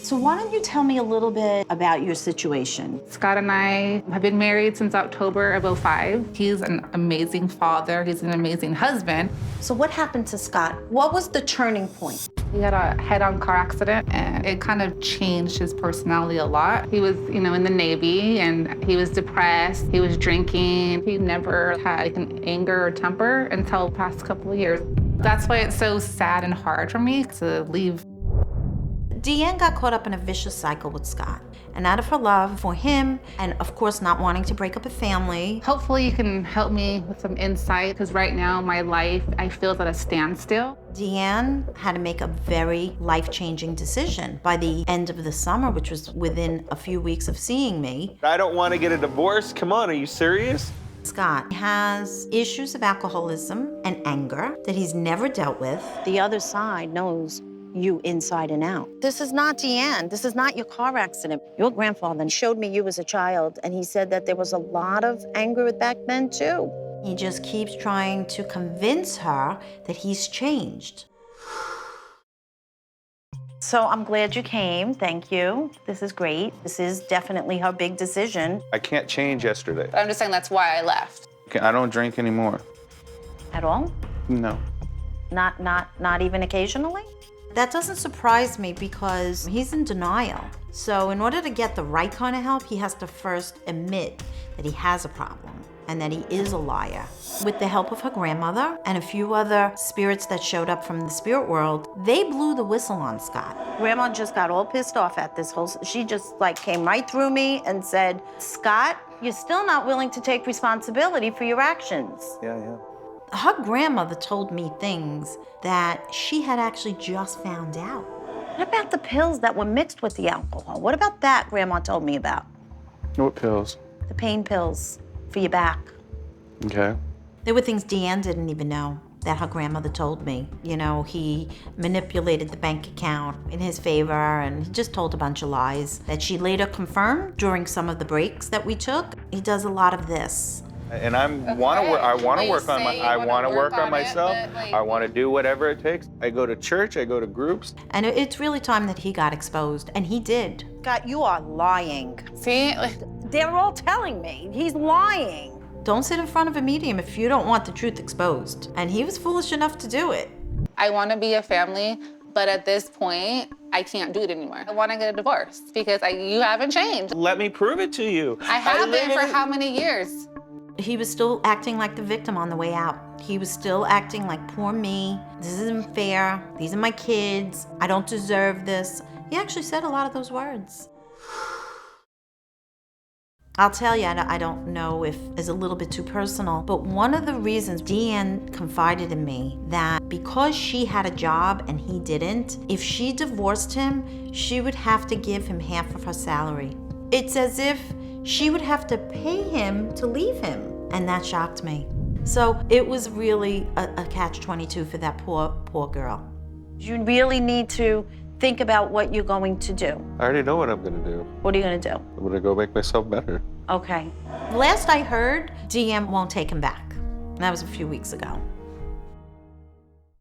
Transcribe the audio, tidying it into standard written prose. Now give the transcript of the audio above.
So why don't you tell me a little bit about your situation? Scott and I have been married since October of '05. He's an amazing father. He's an amazing husband. So what happened to Scott? What was the turning point? He had a head-on car accident, and it kind of changed his personality a lot. He was, in the Navy, and he was depressed. He was drinking. He never had an anger or temper until the past couple of years. That's why it's so sad and hard for me to leave. DeeAnn got caught up in a vicious cycle with Scott. And out of her love for him, and of course not wanting to break up a family. Hopefully you can help me with some insight, because right now my life, I feel is at a standstill. DeeAnn had to make a very life-changing decision by the end of the summer, which was within a few weeks of seeing me. I don't want to get a divorce. Come on, are you serious? Scott has issues of alcoholism and anger that he's never dealt with. The other side knows you inside and out. This is not DeeAnn. This is not your car accident. Your grandfather showed me you as a child, and he said that there was a lot of anger back then, too. He just keeps trying to convince her that he's changed. So I'm glad you came. Thank you. This is great. This is definitely her big decision. I can't change yesterday. But I'm just saying that's why I left. I don't drink anymore. At all? No. Not even occasionally? That doesn't surprise me because he's in denial. So in order to get the right kind of help, he has to first admit that he has a problem and that he is a liar. With the help of her grandmother and a few other spirits that showed up from the spirit world, they blew the whistle on Scott. Grandma just got all pissed off at this whole, she just came right through me and said, Scott, you're still not willing to take responsibility for your actions. Yeah. Her grandmother told me things that she had actually just found out. What about the pills that were mixed with the alcohol? What about that Grandma told me about? What pills? The pain pills for your back. Okay. There were things DeeAnn didn't even know that her grandmother told me. He manipulated the bank account in his favor, and he just told a bunch of lies that she later confirmed during some of the breaks that we took. He does a lot of this. And I want to work on myself. I want to do whatever it takes. I go to church, I go to groups. And it's really time that he got exposed, and he did. Scott, you are lying. See? They're all telling me he's lying. Don't sit in front of a medium if you don't want the truth exposed. And he was foolish enough to do it. I want to be a family, but at this point, I can't do it anymore. I want to get a divorce because you haven't changed. Let me prove it to you. I have been for how many years? He was still acting like the victim on the way out. He was still acting like, poor me, this isn't fair, these are my kids, I don't deserve this. He actually said a lot of those words. I'll tell you, I don't know if it's a little bit too personal, but one of the reasons DeeAnn confided in me that because she had a job and he didn't, if she divorced him, she would have to give him half of her salary. It's as if she would have to pay him to leave him, and that shocked me. So it was really a catch-22 for that poor girl. You really need to think about what you're going to do. I already know what I'm going to do. What are you going to do? I'm going to go make myself better. Okay. Last I heard, DeeAnn won't take him back. That was a few weeks ago.